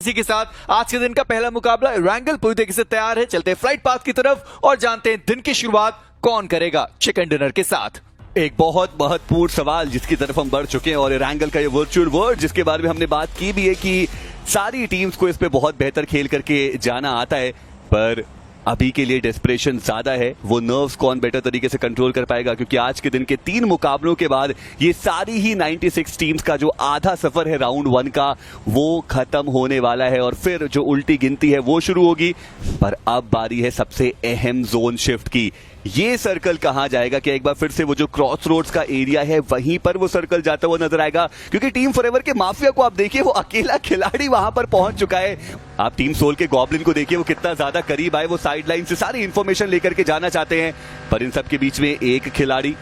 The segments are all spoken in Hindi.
इसी के साथ आज के दिन का पहला मुकाबला रैंगल पूरी तरीके से तैयार है। चलते हैं फ्लाइट पाथ की तरफ और जानते हैं दिन की शुरुआत कौन करेगा चिकन डिनर के साथ। एक बहुत महत्वपूर्ण सवाल जिसकी तरफ हम बढ़ चुके हैं और रैंगल का ये वर्चुअल वर्ल्ड जिसके बारे में हमने बात की भी है कि सारी टीम्स को इस पे बहुत बेहतर खेल करके जाना आता है, पर अभी के लिए डेस्परेशन ज्यादा है। वो नर्व्स कौन बेटर तरीके से कंट्रोल कर पाएगा, क्योंकि आज के दिन के 3 मुकाबलों के बाद ये सारी ही 96 टीम्स का जो आधा सफर है राउंड 1 का वो खत्म होने वाला है और फिर जो उल्टी गिनती है वो शुरू होगी। पर अब बारी है सबसे अहम जोन शिफ्ट की। ये सर्कल कहां जाएगा? क्या एक बार फिर से वो जो क्रॉस रोड्स का एरिया है वहीं पर वो सर्कल जाता हुआ नजर आएगा? क्योंकि टीम फॉरएवर के माफिया को आप देखिए, वो अकेला खिलाड़ी वहां पर पहुंच चुका है। आप टीम सोल के गॉब्लिन को देखिए, वो कितना ज्यादा करीब आए। वो साइड लाइन से सारी इंफॉर्मेशन लेकर के जाना चाहते हैं, पर इन सब के बीच में एक खिलाड़ी,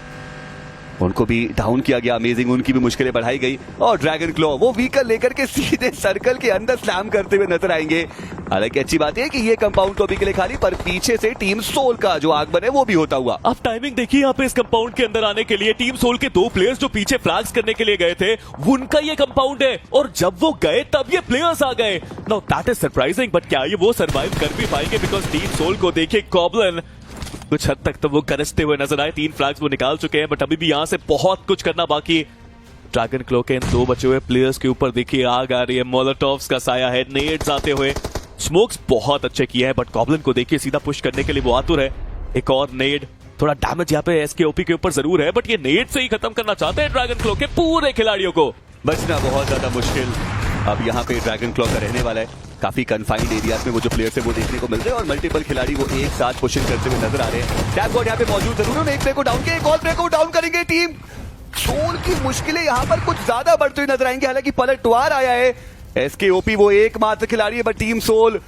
उनको भी डाउन किया गया। अमेजिंग, उनकी भी मुश्किलें बढ़ाई गई और ड्रैगन क्लॉ वो व्हीकल लेकर के सीधे सर्कल के अंदर स्लैम करते हुए नजर आएंगे। हालांकि अच्छी बात है कि ये कंपाउंड तो अभी के लिए खाली, पर पीछे से टीम सोल का जो आगमन है वो भी होता हुआ। आप टाइमिंग देखिए यहाँ पे इस कंपाउंड के अंदर आने के लिए टीम सोल के 2 प्लेयर्स जो पीछे फ्लैग्स करने के लिए गए थे उनका ये कंपाउंड है, और जब वो गए तब ये प्लेयर्स आ गए। Now that is surprising, but क्या ये वो सर्वाइव कर भी पाएंगे? बिकॉज टीम सोल को देखिए गॉब्लिन कुछ हद तक तो वो गरजते हुए नजर आए। 3 फ्लैग्स वो निकाल चुके हैं, बट अभी भी यहां से बहुत कुछ करना बाकी। ड्रैगन क्लॉ के इन 2 बचे हुए प्लेयर्स के ऊपर देखिए आग आ रही है, मोलोटॉव्स का साया है, नेड्स आते हुए। स्मोक्स बहुत अच्छे किए हैं, बट गॉब्लिन को देखिए सीधा पुश करने के लिए वो आतुर है। एक और नेड, थोड़ा डैमेज यहाँ पे एसकेओपी के ऊपर जरूर है, बट ये नेड से ही खत्म करना चाहते हैं ड्रैगन क्लॉ के पूरे खिलाड़ियों को। बचना बहुत ज्यादा मुश्किल अब यहाँ पे ड्रैगन क्लॉ का रहने वाला है। काफी कन्फाइंड एरियाज में वो जो प्लेयर्स है वो देखने को मिल रहे हैं और मल्टीपल खिलाड़ी वो एक साथ पुशिंग करते हुए नजर आ रहे हैं। टैप गॉड यहाँ पे मौजूद जरूर है, एक प्लेयर को डाउन किया, एक और प्लेयर को डाउन करेंगे। टीम सोल की मुश्किलें यहाँ पर कुछ ज्यादा बढ़ती हुई नजर आएंगी। हालांकि पलटवार आया है, एसकेओपी वो एकमात्र खिलाड़ी है, बट टीम सोल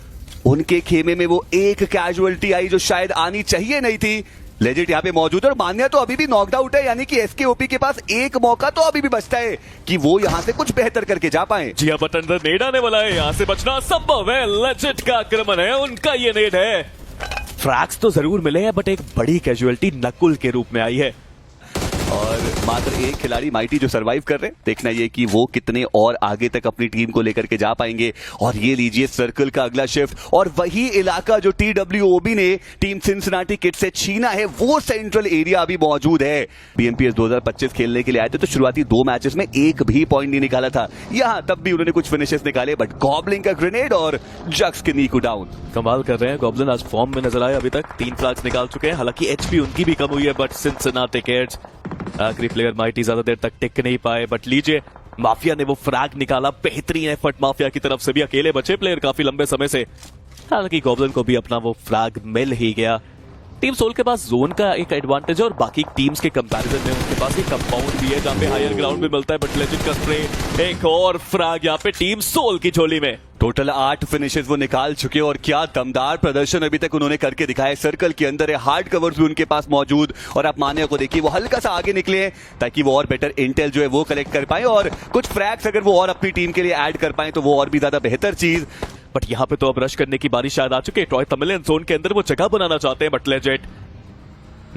उनके खेमे में वो एक कैजुअलिटी आई जो शायद आनी चाहिए नहीं थी। लेजेंड यहाँ पे मौजूद है और मान्या तो अभी भी नॉकड आउट है, यानी कि एसकेओपी के पास एक मौका तो अभी भी बचता है कि वो यहाँ से कुछ बेहतर करके जा पाए। जी हाँ, बट अंदर नेड आने वाला है, यहाँ से बचना संभव है। लेजेंड का आक्रमण है, उनका ये नेड है। फ्रैक्स तो जरूर मिले हैं, बट एक बड़ी कैजुअलिटी नकुल के रूप में आई है और मात्र एक खिलाड़ी माइटी जो सरवाइव कर रहे हैं। देखना ये कि वो कितने और आगे तक अपनी टीम को लेकर के जा पाएंगे। और ये लीजिए सर्कल का अगला शिफ्ट, और वही इलाका जो TWOB ने टीम सिंसिनाटी किड से छीना है, वो सेंट्रल एरिया अभी मौजूद है। BMPS 2025 खेलने के लिए आए थे तो शुरुआती 2 मैचेस में एक भी पॉइंट नहीं निकाला था। यहाँ तब भी उन्होंने कुछ फिनिशेस निकाले, बट गॉब्लिन का ग्रेनेड और जक्स के नी को डाउन। कमाल कर रहे हैं गॉब्लिन, आज फॉर्म में नजर आए। अभी तक 3 फ्लैग्स निकाल चुके हैं, हालांकि HP उनकी भी कम हुई है, बट सिंसिनाटी किड्स आखिरी प्लेयर माइटी ज्यादा देर तक टिक नहीं पाए। बट लीजिए, माफिया ने वो फ्रैग निकाला, बेहतरीन एफर्ट माफिया की तरफ से भी। अकेले बचे प्लेयर काफी लंबे समय से, हालांकि गॉब्लिन को भी अपना वो फ्रैग मिल ही गया। टीम सोल के पास जोन का एक एडवांटेज है और बाकी टीम्स के कंपैरिजन में उनके पास एक कंपाउंड भी है जहां पे हायर ग्राउंड भी मिलता है। बट लेजेंड का स्प्रे, एक और फ्रैग यहाँ पे टीम सोल की झोली में। टोटल 8 फिनिशेस वो निकाल चुके हैं और क्या दमदार प्रदर्शन अभी तक उन्होंने करके दिखाया। सर्कल के अंदर है, हार्ड कवर्स भी उनके पास मौजूद, और आप मान्या को देखिए वो हल्का सा आगे निकले हैं ताकि वो और बेटर इंटेल जो है वो कलेक्ट कर पाए और कुछ फ्रैग्स अगर वो और अपनी टीम के लिए ऐड कर पाए तो वो और भी ज्यादा बेहतर चीज। बट यहाँ पे तो अब रश करने की बारी शायद आ चुके हैं। ट्रॉय तमिलियन जोन के अंदर वो जगह बनाना चाहते हैं, बट लेजेंड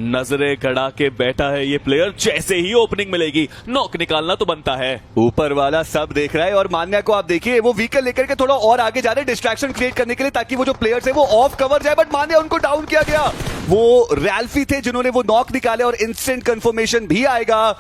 नजरें गड़ा के बैठा है ये प्लेयर। जैसे ही ओपनिंग मिलेगी नॉक निकालना तो बनता है। ऊपर वाला सब देख रहा है और मान्या को आप देखिए वो व्हीकल लेकर के थोड़ा और आगे जा रहे हैं डिस्ट्रैक्शन क्रिएट करने के लिए, ताकि वो जो प्लेयर्स है वो ऑफ कवर जाए। बट मान्या उनको डाउन किया गया। वो रैल्फी थे जिन्होंने वो नॉक निकाले और इंस्टेंट कंफर्मेशन भी आएगा।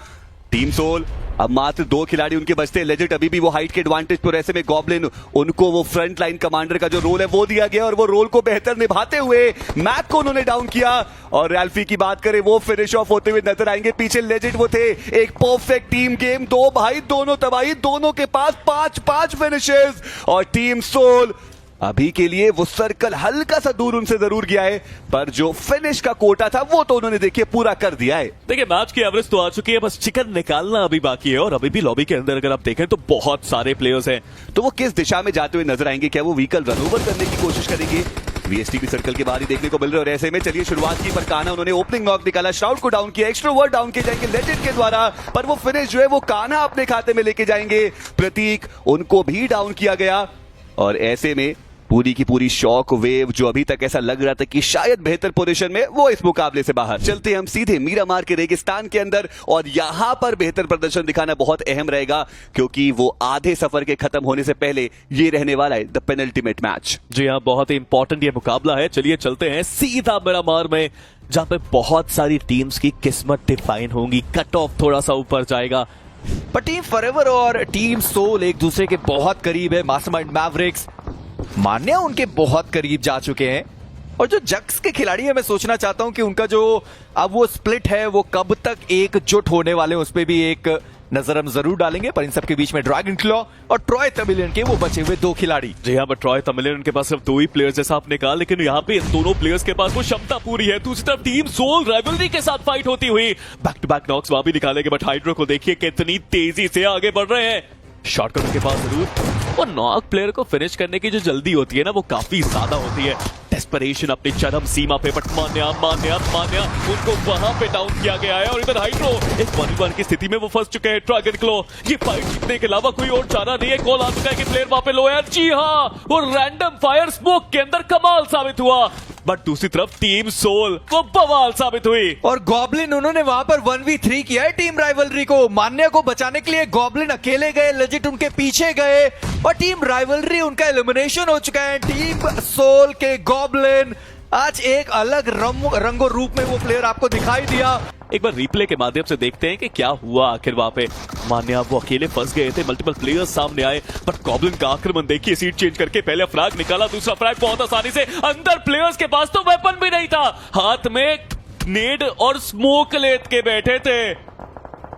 टीम सोल अब मात्र 2 खिलाड़ी उनके बचते हैं। लेजेंड अभी भी वो हाइट के एडवांटेज पर, ऐसे में गॉब्लिन उनको वो फ्रंट लाइन कमांडर का जो रोल है वो दिया गया और वो रोल को बेहतर निभाते हुए मैक को उन्होंने डाउन किया। और रैल्फी की बात करें वो फिनिश ऑफ होते हुए नजर आएंगे। पीछे लेजेंड वो थे, एक परफेक्ट टीम गेम, 2 भाई दोनों तबाही, दोनों के पास 5-5 फिनिशेस। और टीम सोल अभी के लिए वो सर्कल हल्का सा दूर उनसे जरूर गया है, पर जो फिनिश का कोटा था वो तो उन्होंने देखिए पूरा कर दिया है। देखिए मैच की एवरेज तो आ चुकी है, बस चिकन निकालना अभी बाकी है। और अभी भी लॉबी के अंदर अगर आप देखें तो बहुत सारे प्लेयर्स हैं, तो वो किस दिशा में जाते हुए नजर आएंगे? क्या वो व्हीकल रन ओवर करने की कोशिश करेंगे? VST भी सर्कल के बाहर ही देखने को मिल रहे हैं। और ऐसे में चलिए शुरुआत की, पर कान्हा उन्होंने ओपनिंग नॉक निकाला, श्राउड को डाउन किया, एक्स्ट्रोवर्ट डाउन किए जाएंगे लेजेंड के द्वारा, पर वो फिनिश जो है वो कान्हा अपने खाते में लेके जाएंगे। प्रतीक उनको भी डाउन किया गया और ऐसे में पूरी की पूरी शॉक वेव जो अभी तक ऐसा लग रहा था कि शायद बेहतर पोजीशन में, वो इस मुकाबले से बाहर। चलते हम सीधे मीरामार के रेगिस्तान के अंदर, और यहां पर बेहतर प्रदर्शन दिखाना बहुत अहम रहेगा, क्योंकि वो आधे सफर के खत्म होने से पहले ये रहने वाला है द पेनल्टीमेट मैच। जी हाँ, बहुत ही इंपॉर्टेंट ये मुकाबला है। चलिए चलते हैं सीधा मीरामार में, जहां पे बहुत सारी टीम्स की किस्मत डिफाइन होंगी। कट ऑफ थोड़ा सा ऊपर जाएगा, पर टीम फॉरएवर और टीम सोल एक दूसरे के बहुत करीब है। मास्टरमाइंड मैवरिक्स मान्या उनके बहुत करीब जा चुके हैं, और जो जक्स के खिलाड़ी है, मैं सोचना चाहता हूं कि उनका जो अब वो स्प्लिट है वो कब तक एकजुट होने वाले हैं, उस पर भी एक नजर हम जरूर डालेंगे। पर इन सबके बीच में ड्रैगन क्लॉ और ट्रॉय तमिलियन के वो बचे हुए 2 खिलाड़ी। जी हाँ, बट ट्रॉय तमिलियन के पास सिर्फ 2 ही प्लेयर्स जैसा आपने कहा, लेकिन यहाँ पे इन दोनों प्लेयर्स के पास वो क्षमता पूरी है। दूसरी तरफ टीम सोल राइवलरी के साथ फाइट होती हुई बैक टू बैक नॉक्स वहां भी निकालेंगे, बट हाइड्रो को देखिए कितनी तेजी से आगे बढ़ रहे हैं। शॉटगन उनके पास जरूर, और नॉक प्लेयर को फिनिश करने की जो जल्दी होती है ना, वो काफी ज्यादा होती है। डेस्परेशन अपनी चरम सीमा पे, बट मान्या उनको वहां पे डाउन किया गया है, और इधर हाइड्रो एक 1v1 की स्थिति में वो फंस चुके हैं। ड्रैगन क्लो ये फाइट जीतने के अलावा कोई और चारा नहीं है। कॉल आ चुका है कि प्लेयर वहां पे लो है। जी हाँ, और रैंडम फायर स्मोक के अंदर कमाल साबित हुआ, बट दूसरी तरफ टीम सोल वो बवाल साबित हुई। और गॉब्लिन उन्होंने वहां पर 1v3 किया है टीम राइवलरी को। मान्या को बचाने के लिए गॉब्लिन अकेले गए, लेजिट उनके पीछे गए, और टीम राइवलरी उनका एलिमिनेशन हो चुका है। टीम सोल के गॉब्लिन आज एक अलग रंगो रूप में वो प्लेयर आपको दिखाई दिया। एक बार रिप्ले के माध्यम से देखते हैं कि क्या हुआ आखिर वहां पे। मान्या वो अकेले फंस गए थे, मल्टीपल प्लेयर्स सामने आए, बट गॉब्लिन का आक्रमण देखिए, सीट चेंज करके पहले फ्रैग निकाला, दूसरा फ्रैग बहुत आसानी से अंदर। प्लेयर्स के पास तो वेपन भी नहीं था, हाथ में नेड और स्मोक लेत के बैठे थे।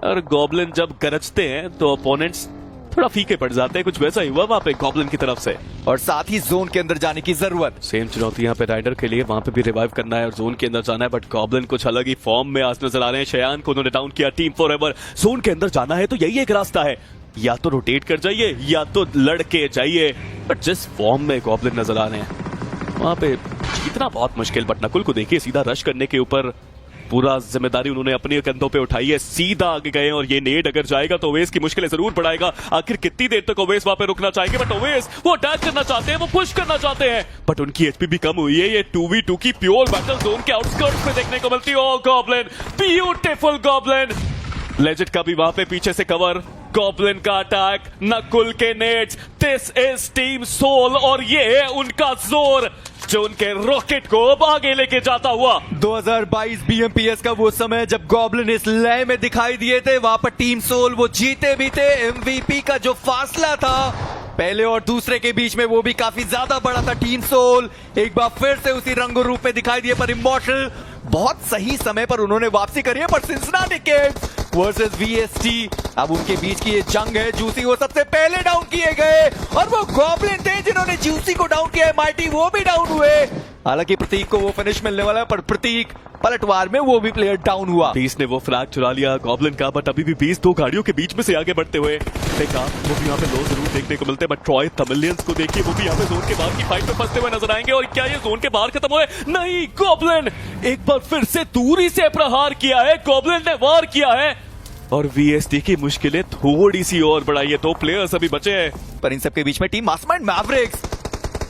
और गॉब्लिन जब गरजते हैं तो अपोनेंट्स थोड़ा फीके पड़ जाते हैं, कुछ वैसा ही हुआ वहां पे गॉब्लिन की तरफ से। और साथ ही जोन के अंदर जाने की जरूरत। सेम चुनौती यहाँ पे राइडर के लिए, वहां पे भी रिवाइव करना है और जोन के अंदर जाना है, बट गॉब्लिन कुछ अलग ही फॉर्म में आज नजर आ रहे हैं। शयान को उन्होंने डाउन किया। टीम फॉरएवर जोन के अंदर जाना है तो यही एक रास्ता है, या तो रोटेट कर जाइए या तो लड़के जाइए, बट जिस फॉर्म में गॉब्लिन नजर आ रहे हैं वहां पे इतना बहुत मुश्किल। बट नकुल को देखिए, सीधा रश करने के ऊपर पूरा जिम्मेदारी उन्होंने अपने कंधों पे उठाई है, सीधा आगे गए, और ये नेड अगर जाएगा तो ओवेस की मुश्किलें जरूर बढ़ाएगा। आखिर कितनी देर तक ओवेस वहां पे रुकना चाहेंगे, बट ओवेस वो अटैक करना चाहते हैं, वो पुश करना चाहते हैं, बट उनकी एचपी भी कम हुई है। ये 2v2 की प्योर बैटल जोन के आउटस्कर्ट्स में देखने को मिलती है। Oh goblin, beautiful goblin, legend का भी वहां पे पीछे से कवर, गॉब्लिन का अटैक, नकुल के nets. This is Team Soul, और ये है उनका जोर जो उनके रॉकेट को अब आगे लेके जाता हुआ। 2022 BMPS का वो समय जब गॉब्लिन इस लय में दिखाई दिए थे, वहां पर टीम सोल वो जीते भी थे। MVP का जो फासला था पहले और दूसरे के बीच में, वो भी काफी ज्यादा बड़ा था। टीम सोल एक बार फिर से उसी रंग रूप में दिखाई दिए, पर इमॉर्टल बहुत सही समय पर उन्होंने वापसी करी है। पर सिंसिनाटी किड्स वर्सेस VST, अब उनके बीच की ये जंग है। जूसी वो सबसे पहले डाउन किए गए, और वो गॉब्लिन थे जिन्होंने जूसी को डाउन किया है। माइटी वो भी डाउन हुए, हालांकि प्रतीक को वो फिनिश मिलने वाला है, पर प्रतीक पलटवार में वो भी प्लेयर डाउन हुआ। 20 ने वो फ्लैग चुरा लिया गॉब्लिन का, बट अभी भी 20 दो गाड़ियों के बीच में से आगे बढ़ते हुए देखा, वो भी यहाँ पे लो जरूर देखने को मिलते हैं। बट ट्रॉय तमिलियंस को देखिए, वो भी यहाँ पे जोन के बाहर की फाइट में फंसते हुए नजर आएंगे। और क्या ये जोन के बाहर खत्म हुए? नहीं, गॉब्लिन एक बार फिर से दूरी से प्रहार किया है, गॉब्लिन ने वार किया है, और VST की मुश्किलें थोड़ी सी और बढ़ाई है। 2 प्लेयर्स अभी बचे हैं, पर इन सबके बीच में टीम मास्टरमाइंड मैवरिक्स,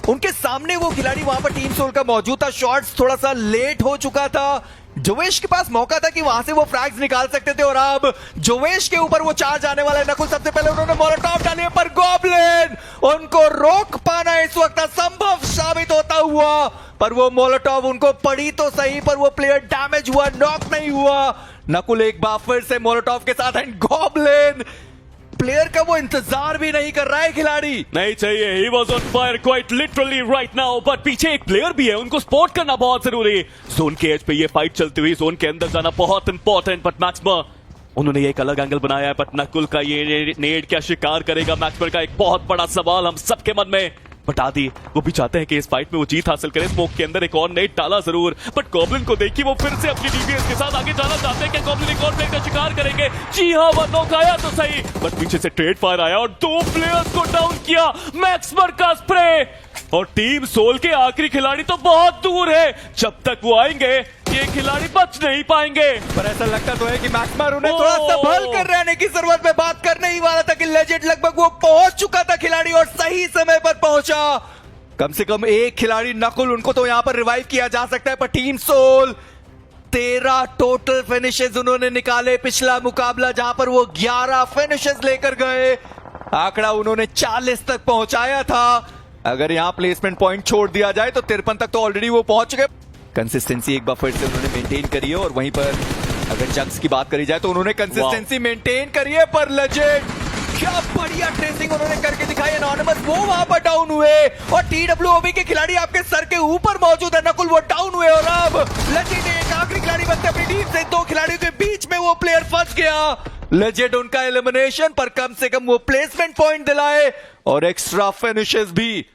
उनके सामने वो खिलाड़ी वहां पर टीम सोल का मौजूद था। शॉट्स थोड़ा सा लेट हो चुका था, जोवेश के पास मौका था कि वहां से वो फ्रैग्स निकाल सकते थे, और अब जोवेश के ऊपर वो चार्ज आने वाला है। नकुल सबसे पहले उन्होंने मोलोटॉव डाले, पर गॉब्लिन उनको रोक पाना इस वक्त असंभव साबित होता हुआ। पर वो मोलोटॉव उनको पड़ी तो सही, पर वो प्लेयर डैमेज हुआ, नॉक नहीं हुआ। नकुल एक बार फिर से मोलोटॉव के साथ, एंड गॉब्लिन प्लेयर का वो इंतजार भी नहीं कर रहा है खिलाड़ी। नहीं चाहिए, he was on fire quite literally right now, but पीछे एक प्लेयर भी है, उनको स्पॉट करना बहुत जरूरी। जोन के एज पे ये फाइट चलती हुई, जोन के अंदर जाना बहुत इंपॉर्टेंट, बट मैक्समर उन्होंने ये एक अलग एंगल बनाया है, बट नकुल का ये नेड क्या शिकार करेगा? मैक्समर का एक बहुत बड़ा सवाल हम सबके मन में। बट आदि वो भी चाहते हैं कि इस फाइट में वो जीत हासिल करें। स्मोक के अंदर एक और नेट डाला जरूर, बट गॉब्लिन को देखिए, वो फिर से अपनी DPS के साथ आगे जाना चाहते हैं। क्या गॉब्लिन एक और प्लेयर का शिकार करेंगे? जी हाँ, वो नॉक आया तो सही, बट पीछे से ट्रेड फायर आया और 2 प्लेयर्स को डाउन किया। मैक्समर का स्प्रे, और टीम सोल के आखिरी खिलाड़ी तो बहुत दूर है। जब तक वो आएंगे ये खिलाड़ी बच नहीं पाएंगे। पर ऐसा लगता तो है कि मैक्समर उन्हें थोड़ा संभल कर रहने की जरूरत में बात करने ही वाला था कि लेजेंड लगभग वो पहुंच चुका था खिलाड़ी, और सही समय पर पहुंचा। कम से कम एक खिलाड़ी नकुल, उनको तो यहां पर रिवाइव किया जा सकता है, पर टीम सोल 13 टोटल फिनिशेस उन्होंने निकाले। पिछला मुकाबला जहां पर वो 11 फिनिशेस लेकर गए, आंकड़ा उन्होंने 40 तक पहुंचाया था। अगर यहां प्लेसमेंट पॉइंट छोड़ दिया जाए तो 53 तक तो ऑलरेडी वो पहुंच गए। कंसिस्टेंसी एक बार फिर से उन्होंने मेंटेन करी है, और वहीं पर अगर जंक्स की बात करी जाए तो उन्होंने कंसिस्टेंसी मेंटेन करी है। पर लेजेंड क्या बढ़िया ट्रेसिंग उन्होंने करके दिखाई। एनोनिमस वो वहां पर डाउन हुए, और TWOB के खिलाड़ी आपके सर के ऊपर मौजूद है। नकुल वो डाउन हुए, और अब लेजेंड एक आखिरी खिलाड़ी बनते अपनी टीम से, दो खिलाड़ियों के बीच में वो प्लेयर फंस गया। लेजेंड उनका एलिमिनेशन, पर कम से कम वो प्लेसमेंट पॉइंट दिलाए और एक्स्ट्रा फिनिशेस भी।